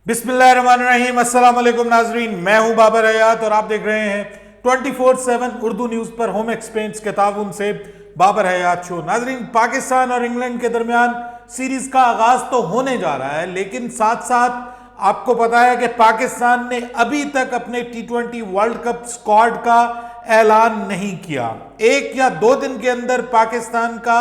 बिस्मिल्लाहिर्रहमानिर्रहीम, अस्सलाम वालेकुम नाजरीन। मैं हूं बाबर हयात और आप देख रहे हैं 24/7 उर्दू न्यूज पर होम एक्सचेंज के ताउन से बाबर हयात शो। नाजरीन, पाकिस्तान और इंग्लैंड के दरमियान सीरीज का आगाज तो होने जा रहा है, लेकिन साथ साथ आपको पता है कि पाकिस्तान ने अभी तक अपने T20 वर्ल्ड कप स्क्वाड का ऐलान नहीं किया। 1 या 2 दिन के अंदर पाकिस्तान का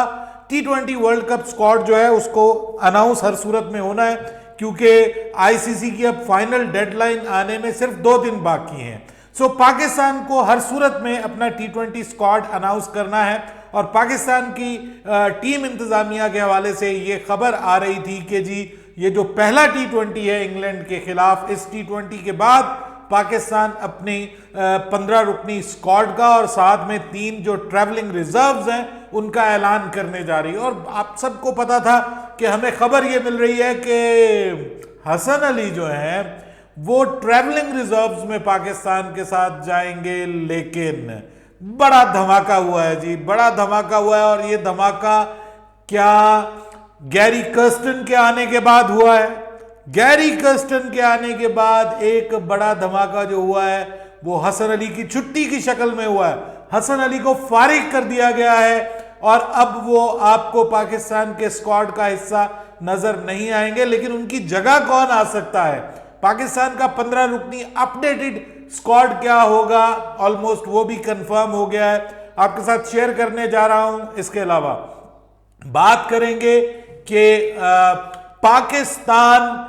T20 वर्ल्ड कप स्क्वाड जो है उसको अनाउंस हर सूरत में होना है, क्योंकि आईसीसी की अब फाइनल डेडलाइन आने में सिर्फ 2 दिन बाकी हैं। सो पाकिस्तान को हर सूरत में अपना T20 स्क्वाड अनाउंस करना है। और पाकिस्तान की टीम इंतजामिया के हवाले से ये खबर आ रही थी कि जी ये जो पहला T20 है इंग्लैंड के खिलाफ, इस T20 के बाद पाकिस्तान अपनी 15 रुकनी स्क्वाड का और साथ में 3 जो ट्रैवलिंग रिजर्व्स हैं उनका ऐलान करने जा रही है। और आप सबको पता था कि हमें खबर ये मिल रही है कि हसन अली जो है वो ट्रैवलिंग रिजर्व्स में पाकिस्तान के साथ जाएंगे, लेकिन बड़ा धमाका हुआ है जी, बड़ा धमाका हुआ है। और ये धमाका क्या गैरी कर्स्टन के आने के बाद हुआ है? गैरी कर्स्टन के आने के बाद एक बड़ा धमाका जो हुआ है वो हसन अली की छुट्टी की शक्ल में हुआ है। हसन अली को फारिग कर दिया गया है और अब वो आपको पाकिस्तान के स्क्वाड का हिस्सा नजर नहीं आएंगे, लेकिन उनकी जगह कौन आ सकता है? पाकिस्तान का 15 रुकनी अपडेटेड स्क्वाड क्या होगा, ऑलमोस्ट वो भी कंफर्म हो गया है, आपके साथ शेयर करने जा रहा हूं। इसके अलावा बात करेंगे कि पाकिस्तान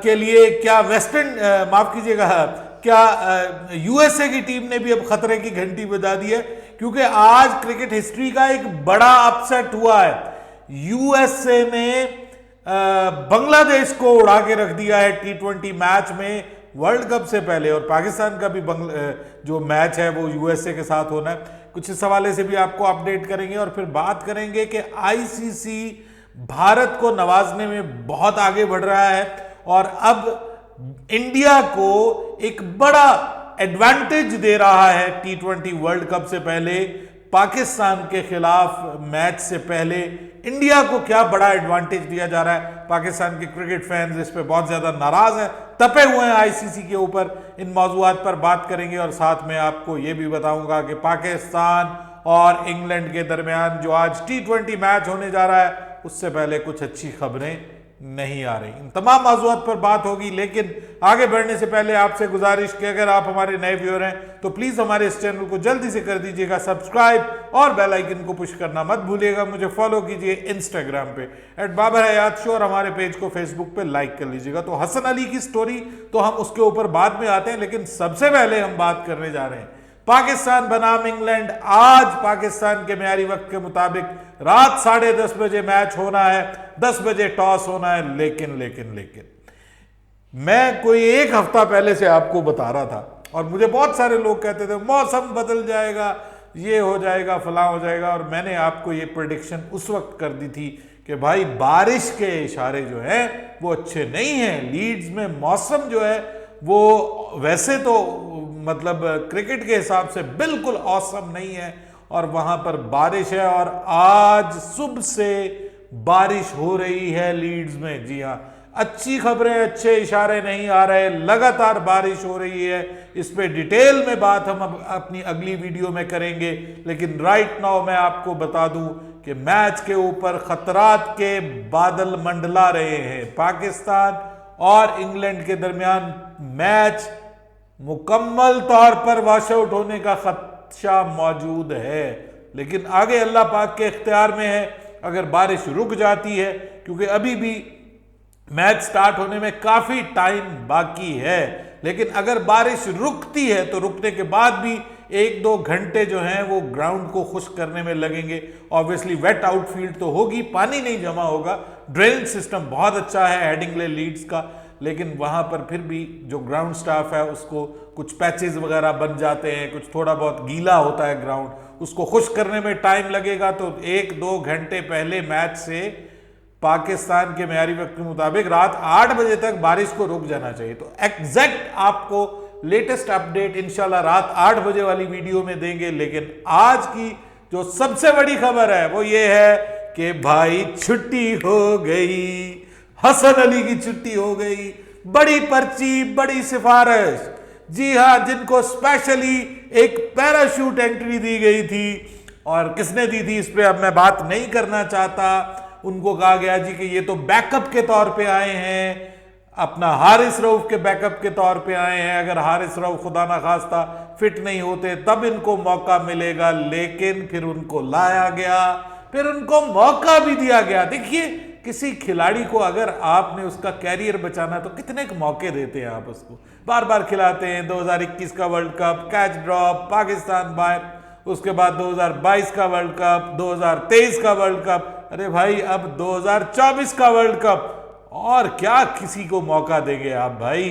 के लिए क्या वेस्टर्न माफ कीजिएगा क्या यूएसए की टीम ने भी अब खतरे की घंटी बजा दी है, क्योंकि आज क्रिकेट हिस्ट्री का एक बड़ा अपसेट हुआ है। यूएसए ने बांग्लादेश को उड़ा के रख दिया है T20 मैच में वर्ल्ड कप से पहले, और पाकिस्तान का भी जो मैच है वो यूएसए के साथ होना है। कुछ इस हवाले से भी आपको अपडेट करेंगे और फिर बात करेंगे कि आईसीसी भारत को नवाजने में बहुत आगे बढ़ रहा है और अब इंडिया को एक बड़ा एडवांटेज दे रहा है T20 वर्ल्ड कप से पहले। पाकिस्तान के खिलाफ मैच से पहले इंडिया को क्या बड़ा एडवांटेज दिया जा रहा है? पाकिस्तान के क्रिकेट फैंस इस पे बहुत ज्यादा नाराज हैं, तपे हुए हैं आईसीसी के ऊपर। इन मौजूआत पर बात करेंगे और साथ में आपको यह भी बताऊंगा कि पाकिस्तान और इंग्लैंड के दरमियान जो आज T20 मैच होने जा रहा है उससे पहले कुछ अच्छी खबरें नहीं आ रही। इन तमाम मौजूआत पर बात होगी, लेकिन आगे बढ़ने से पहले आपसे गुजारिश कि अगर आप हमारे नए व्यूअर हैं तो प्लीज हमारे इस चैनल को जल्दी से कर दीजिएगा सब्सक्राइब और बेल आइकन को पुश करना मत भूलिएगा। मुझे फॉलो कीजिए इंस्टाग्राम पे @बाबर हयात शो और हमारे पेज को फेसबुक पे लाइक कर लीजिएगा। तो हसन अली की स्टोरी तो हम उसके ऊपर बाद में आते हैं, लेकिन सबसे पहले हम बात करने जा रहे हैं पाकिस्तान बनाम इंग्लैंड। आज पाकिस्तान के म्यारी वक्त के मुताबिक रात 10:30 बजे मैच होना है, 10 बजे टॉस होना है। लेकिन मैं कोई 1 हफ्ता पहले से आपको बता रहा था और मुझे बहुत सारे लोग कहते थे मौसम बदल जाएगा, ये हो जाएगा, फलां हो जाएगा, और मैंने आपको ये प्रेडिक्शन उस वक्त कर दी थी कि भाई बारिश के इशारे जो हैं वो अच्छे नहीं हैं। लीड्स में मौसम जो है वो वैसे तो मतलब क्रिकेट के हिसाब से बिल्कुल औसम नहीं है और वहां पर बारिश है, और आज सुबह से बारिश हो रही है लीड्स में। जी हाँ, अच्छी खबरें, अच्छे इशारे नहीं आ रहे, लगातार बारिश हो रही है। इस पे डिटेल में बात हम अपनी अगली वीडियो में करेंगे, लेकिन राइट नाउ मैं आपको बता दूं कि मैच के ऊपर खतरात के बादल मंडला रहे हैं। पाकिस्तान और इंग्लैंड के दरमियान मैच मुकम्मल तौर पर वॉश आउट होने का खदशा मौजूद है, लेकिन आगे अल्लाह पाक के इख्तियार में है। अगर बारिश रुक जाती है, क्योंकि अभी भी मैच स्टार्ट होने में काफी टाइम बाकी है, लेकिन अगर बारिश रुकती है तो रुकने के बाद भी 1-2 घंटे जो हैं वो ग्राउंड को खुश्क करने में लगेंगे। ऑब्वियसली वेट आउटफील्ड तो होगी, पानी नहीं जमा होगा, ड्रेनेज सिस्टम बहुत अच्छा है हेडिंग्ले लीड्स का, लेकिन वहां पर फिर भी जो ग्राउंड स्टाफ है उसको कुछ पैचेस वगैरह बन जाते हैं, कुछ थोड़ा बहुत गीला होता है ग्राउंड, उसको खुश्क करने में टाइम लगेगा। तो 1-2 घंटे पहले मैच से पाकिस्तान के म्यारी वक्त के मुताबिक रात 8 बजे तक बारिश को रुक जाना चाहिए। तो एग्जैक्ट आपको लेटेस्ट अपडेट इंशाल्लाह रात 8 बजे वाली वीडियो में देंगे। लेकिन आज की जो सबसे बड़ी खबर है वो ये है कि भाई छुट्टी हो गई, हसन अली की छुट्टी हो गई। बड़ी पर्ची, बड़ी सिफारिश। जी हां, जिनको स्पेशली एक पैराशूट एंट्री दी गई थी, और किसने दी थी इस पे अब मैं बात नहीं करना चाहता। उनको कहा गया जी कि ये तो बैकअप के तौर पे आए हैं, अपना हारिस रऊफ के बैकअप के तौर पे आए हैं। अगर हारिस रऊफ खुदा ना खास्ता फिट नहीं होते तब इनको मौका मिलेगा, लेकिन फिर उनको लाया गया, फिर उनको मौका भी दिया गया। देखिए, किसी खिलाड़ी को अगर आपने उसका कैरियर बचाना तो कितने मौके देते हैं आप उसको, बार बार खिलाते हैं। 2021 का world cup, catch drop, Pakistan बाहर, उसके बाद 2022 का वर्ल्ड कप, 2023 का वर्ल्ड कप, अरे भाई अब 2024 का वर्ल्ड कप, और क्या किसी को मौका देंगे आप भाई।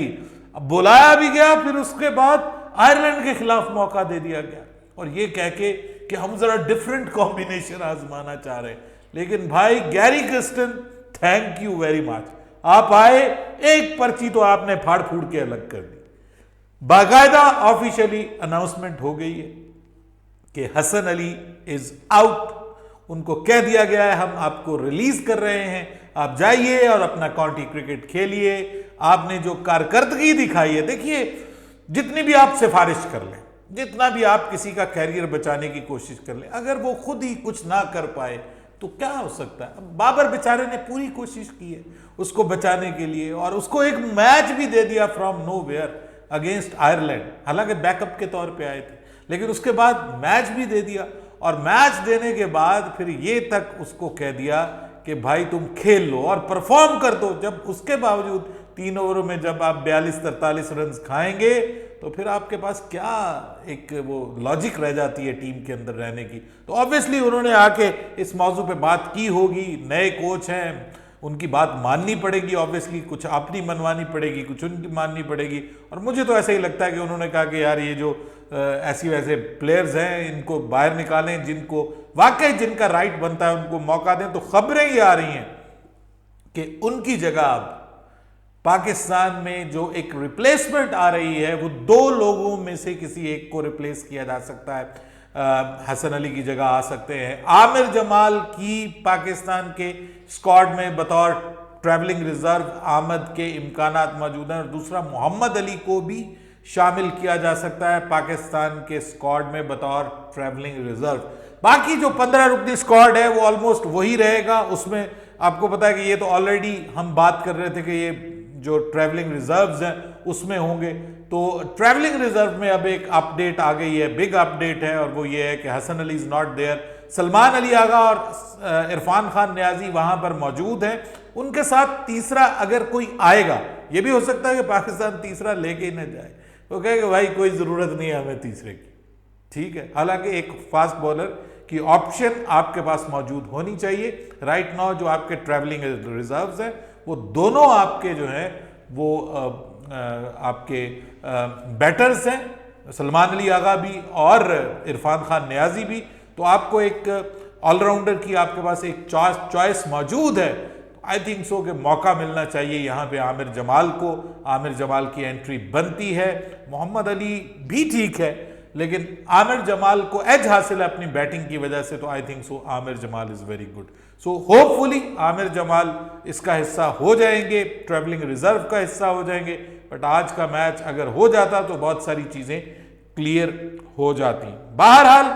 अब बुलाया भी गया, फिर उसके बाद आयरलैंड के खिलाफ मौका दे दिया गया, और ये कह के कि हम जरा डिफरेंट कॉम्बिनेशन आजमाना चाह रहे हैं। लेकिन भाई Gary Kristen, thank you very much, आप आए, एक पर्ची तो आपने फाड़ फूड़ के अलग कर दी। बाकायदा ऑफिशियली अनाउंसमेंट हो गई है कि हसन अली इज आउट। उनको कह दिया गया है हम आपको रिलीज कर रहे हैं, आप जाइए और अपना काउंटी क्रिकेट खेलिए। आपने जो कारकर्दगी दिखाई है, देखिए जितनी भी आप सिफारिश कर लें, जितना भी आप किसी का कैरियर बचाने की कोशिश कर लें, अगर वो खुद ही कुछ ना कर पाए तो क्या हो सकता है। अब बाबर बेचारे ने पूरी कोशिश की है उसको बचाने के लिए, और उसको एक मैच भी दे दिया फ्रॉम नोवेयर अगेंस्ट आयरलैंड, हालांकि बैकअप के तौर पे आए थे, लेकिन उसके बाद मैच भी दे दिया। और मैच देने के बाद फिर ये तक उसको कह दिया कि भाई तुम खेल लो और परफॉर्म कर दो। जब उसके बावजूद 3 ओवरों में जब आप 42-43 रन खाएंगे तो फिर आपके पास क्या एक वो लॉजिक रह जाती है टीम के अंदर रहने की। तो ऑब्वियसली उन्होंने आके इस मौजू पे बात की होगी, नए कोच हैं, उनकी बात माननी पड़ेगी, ऑब्वियसली कुछ अपनी मनवानी पड़ेगी, कुछ उनकी माननी पड़ेगी। और मुझे तो ऐसा ही लगता है कि उन्होंने कहा कि यार ये जो ऐसी वैसे प्लेयर्स हैं इनको बाहर निकालें, जिनको वाकई जिनका राइट बनता है उनको मौका दें। तो खबरें ये आ रही हैं कि उनकी जगह अब पाकिस्तान में जो एक रिप्लेसमेंट आ रही है वो 2 लोगों में से किसी एक को रिप्लेस किया जा सकता है। हसन अली की जगह आ सकते हैं आमिर जमाल की पाकिस्तान के स्क्वाड में बतौर ट्रैवलिंग रिजर्व आमद के इम्कानात मौजूद हैं, और दूसरा मोहम्मद अली को भी शामिल किया जा सकता है पाकिस्तान के स्क्वाड में बतौर ट्रैवलिंग रिजर्व। बाकी जो 15 रुकनी स्क्वाड है वो ऑलमोस्ट वही रहेगा। उसमें आपको पता है कि ये तो ऑलरेडी हम बात कर रहे थे कि ये जो ट्रैवलिंग रिजर्व्स हैं उसमें होंगे। तो ट्रैवलिंग रिजर्व में अब एक अपडेट आ गई है, बिग अपडेट है, और वो ये है कि Hasan Ali is not there. Salman Ali Agha और इरफान खान नियाजी वहां पर मौजूद हैं। उनके साथ तीसरा अगर कोई आएगा, ये भी हो सकता है कि पाकिस्तान तीसरा लेके ही न जाए, तो कहेगा भाई कोई जरूरत नहीं है हमें तीसरे की, ठीक है। हालांकि एक फास्ट बॉलर की ऑप्शन आपके पास मौजूद होनी चाहिए। राइट नाउ जो आपके ट्रैवलिंग रिजर्व्स हैं वो दोनों आपके जो हैं वो आपके बैटर्स हैं, सलमान अली आगा भी और इरफान खान नियाजी भी। तो आपको एक ऑलराउंडर की आपके पास एक चॉइस मौजूद है। आई थिंक सो कि मौका मिलना चाहिए यहाँ पे आमिर जमाल को। आमिर जमाल की एंट्री बनती है। मोहम्मद अली भी ठीक है, लेकिन आमिर जमाल को एज हासिल है अपनी बैटिंग की वजह से, तो I think so Aamir Jamal is very good. So hopefully Aamir Jamal इसका हिस्सा हो जाएंगे, ट्रैवलिंग रिजर्व का हिस्सा हो जाएंगे। बट आज का मैच अगर हो जाता तो बहुत सारी चीजें क्लियर हो जाती। बहरहाल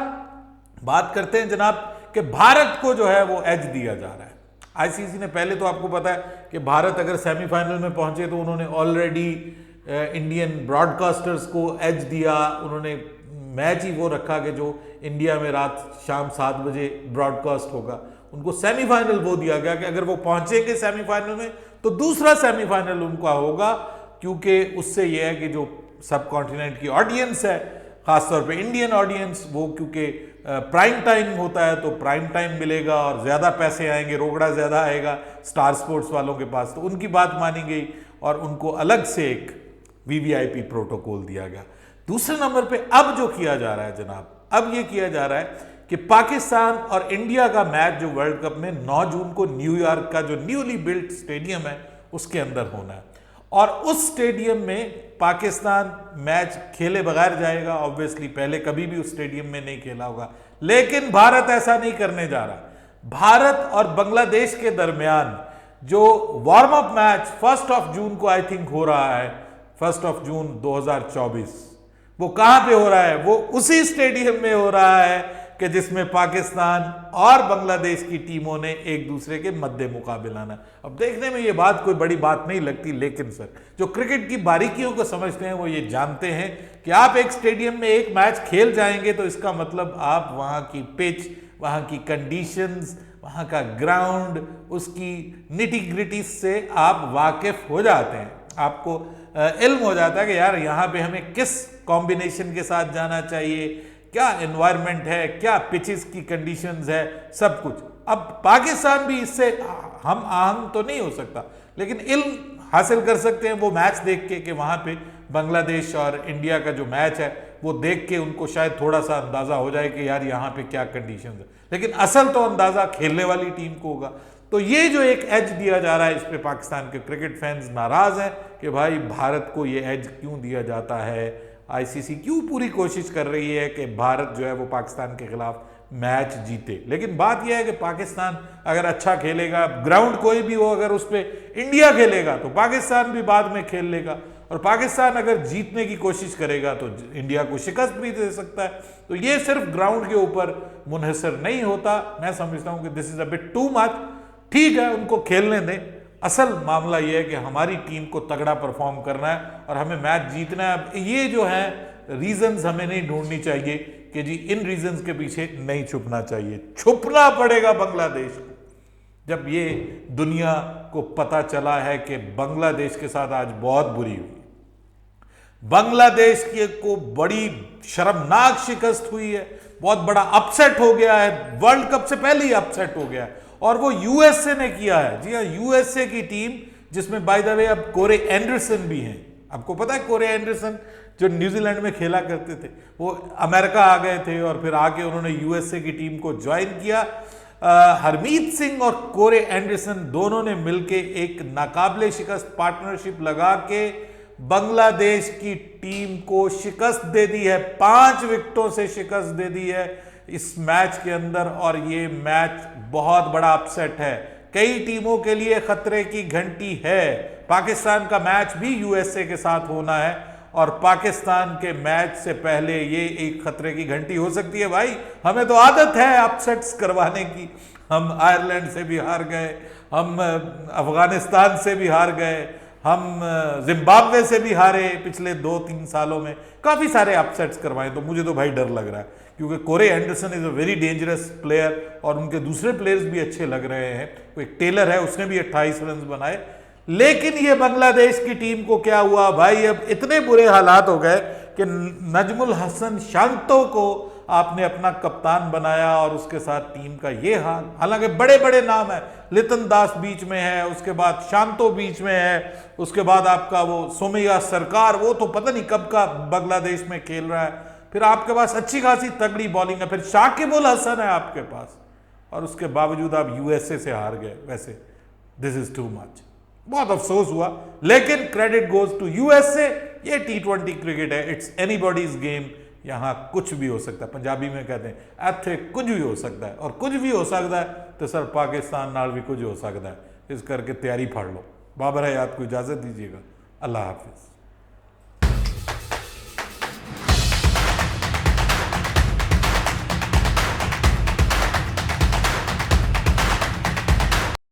बात करते हैं जनाब कि भारत को जो है वो एज दिया जा रहा है। आईसीसी ने पहले तो आपको पता है कि भारत अगर सेमीफाइनल में पहुंचे तो उन्होंने ऑलरेडी इंडियन ब्रॉडकास्टर्स को एज दिया। उन्होंने मैच ही वो रखा कि जो इंडिया में रात शाम 7 बजे ब्रॉडकास्ट होगा। उनको सेमीफाइनल वो दिया गया कि अगर वो पहुंचेंगे सेमीफाइनल में तो दूसरा सेमीफाइनल उनका होगा, क्योंकि उससे यह है कि जो सब कॉन्टिनेंट की ऑडियंस है, खासतौर पे इंडियन ऑडियंस, वो क्योंकि प्राइम टाइम होता है तो प्राइम टाइम मिलेगा और ज़्यादा पैसे आएंगे, रोकड़ा ज़्यादा आएगा स्टार स्पोर्ट्स वालों के पास। तो उनकी बात मानी गई और उनको अलग से एक वीवीआईपी प्रोटोकॉल दिया गया। दूसरे नंबर पे अब जो किया जा रहा है जनाब, अब ये किया जा रहा है कि पाकिस्तान और इंडिया का मैच जो वर्ल्ड कप में 9 जून को न्यूयॉर्क का जो न्यूली बिल्ट स्टेडियम है उसके अंदर होना है, और उस स्टेडियम में पाकिस्तान मैच खेले बगैर जाएगा। ऑब्वियसली पहले कभी भी उस स्टेडियम में नहीं खेला होगा, लेकिन भारत ऐसा नहीं करने जा रहा। भारत और बांग्लादेश के दरमियान जो वार्म अप मैच 1 जून को आई थिंक हो रहा है, 1 जून 2024, वो कहां पे हो रहा है? वो उसी स्टेडियम में हो रहा है कि जिसमें पाकिस्तान और बांग्लादेश की टीमों ने एक दूसरे के मध्य मुकाबलाना। अब देखने में ये बात कोई बड़ी बात नहीं लगती, लेकिन सर जो क्रिकेट की बारीकियों को समझते हैं वो ये जानते हैं कि आप एक स्टेडियम में एक मैच खेल जाएंगे तो इसका मतलब आप वहां की पिच, वहां की कंडीशंस, वहां का ग्राउंड, उसकी निटी ग्रिटी से आप वाकिफ हो जाते हैं। आपको इल्म हो जाता है कि यार यहाँ पे हमें किस कॉम्बिनेशन के साथ जाना चाहिए, क्या एनवायरनमेंट है, क्या पिचेस की कंडीशंस है, सब कुछ। अब पाकिस्तान भी इससे हम आहंग तो नहीं हो सकता, लेकिन इल्म हासिल कर सकते हैं वो मैच देख के कि वहां पे बांग्लादेश और इंडिया का जो मैच है वो देख के उनको शायद थोड़ा सा अंदाजा हो जाए कि यार यहाँ पे क्या कंडीशंस है। लेकिन असल तो अंदाजा खेलने वाली टीम को होगा। तो ये जो एक एज दिया जा रहा है, इस पे पाकिस्तान के क्रिकेट फैंस नाराज हैं कि भाई भारत को ये एज क्यों दिया जाता है, आईसीसी क्यों पूरी कोशिश कर रही है कि भारत जो है वो पाकिस्तान के खिलाफ मैच जीते। लेकिन बात यह है कि पाकिस्तान अगर अच्छा खेलेगा, ग्राउंड कोई भी हो, अगर उस पर इंडिया खेलेगा तो पाकिस्तान भी बाद में खेल लेगा, और पाकिस्तान अगर जीतने की कोशिश करेगा तो इंडिया को शिकस्त भी दे सकता है। तो ये सिर्फ ग्राउंड के ऊपर मुनहसर नहीं होता। मैं समझता हूं कि this is a bit too much. ठीक है, उनको खेलने दें। असल मामला यह है कि हमारी टीम को तगड़ा परफॉर्म करना है और हमें मैच जीतना है। अब ये जो है रीजंस हमें नहीं ढूंढनी चाहिए कि जी इन रीजंस के पीछे नहीं छुपना चाहिए। छुपना पड़ेगा बांग्लादेश को। जब ये दुनिया को पता चला है कि बांग्लादेश के साथ आज बहुत बुरी हुई, बांग्लादेश के को बड़ी शर्मनाक शिकस्त हुई है, बहुत बड़ा अपसेट हो गया है, वर्ल्ड कप से पहले ही अपसेट हो गया है, और वो यूएसए ने किया है। जी हाँ, यूएसए की टीम जिसमें बाय द वे अब कोरे एंडरसन भी हैं। आपको पता है कोरे एंडरसन जो न्यूजीलैंड में खेला करते थे, वो अमेरिका आ गए थे और फिर आके उन्होंने यूएसए की टीम को ज्वाइन किया। हरमीत सिंह और कोरे एंडरसन दोनों ने मिलके एक नाकाबिले शिकस्त पार्टनरशिप लगा के बांग्लादेश की टीम को शिकस्त दे दी है। 5 विकेटों से शिकस्त दे दी है इस मैच के अंदर, और ये मैच बहुत बड़ा अपसेट है। कई टीमों के लिए खतरे की घंटी है। पाकिस्तान का मैच भी यूएसए के साथ होना है और पाकिस्तान के मैच से पहले ये एक खतरे की घंटी हो सकती है। भाई हमें तो आदत है अपसेट्स करवाने की। हम आयरलैंड से भी हार गए, हम अफगानिस्तान से भी हार गए, हम जिम्बाब्वे से भी हारे पिछले 2-3 सालों में, काफी सारे अपसेट्स करवाए। तो मुझे तो भाई डर लग रहा है, क्योंकि Corey Anderson is a very dangerous player और उनके दूसरे प्लेयर्स भी अच्छे लग रहे हैं। वो एक टेलर है, उसने भी 28 रन बनाए। लेकिन ये बांग्लादेश की टीम को क्या हुआ भाई, अब इतने बुरे हालात हो गए कि नजमुल हसन शांतो को आपने अपना कप्तान बनाया और उसके साथ टीम का ये हाल। हालांकि बड़े बड़े नाम है, लितन दास बीच में है, उसके बाद शांतो बीच में है, उसके बाद आपका वो सोमैया सरकार, वो तो पता नहीं कब का बांग्लादेश में खेल रहा है। फिर आपके पास अच्छी खासी तगड़ी बॉलिंग है, फिर शाकिबुल हसन है आपके पास, और उसके बावजूद आप यूएसए से हार गए। वैसे दिस इज टू मच, बहुत अफसोस हुआ। लेकिन क्रेडिट गोज टू यूएसए। ये T20 क्रिकेट है, इट्स एनीबॉडीज गेम। यहां कुछ भी हो सकता है। पंजाबी में कहते हैं इत्थे कुछ भी हो सकता है, और कुछ भी हो सकता है तो सर पाकिस्तान नाल भी कुछ हो सकता है। इस करके तैयारी फाड़ लो। बाबर हयात को इजाजत दीजिएगा। अल्लाह हाफिज।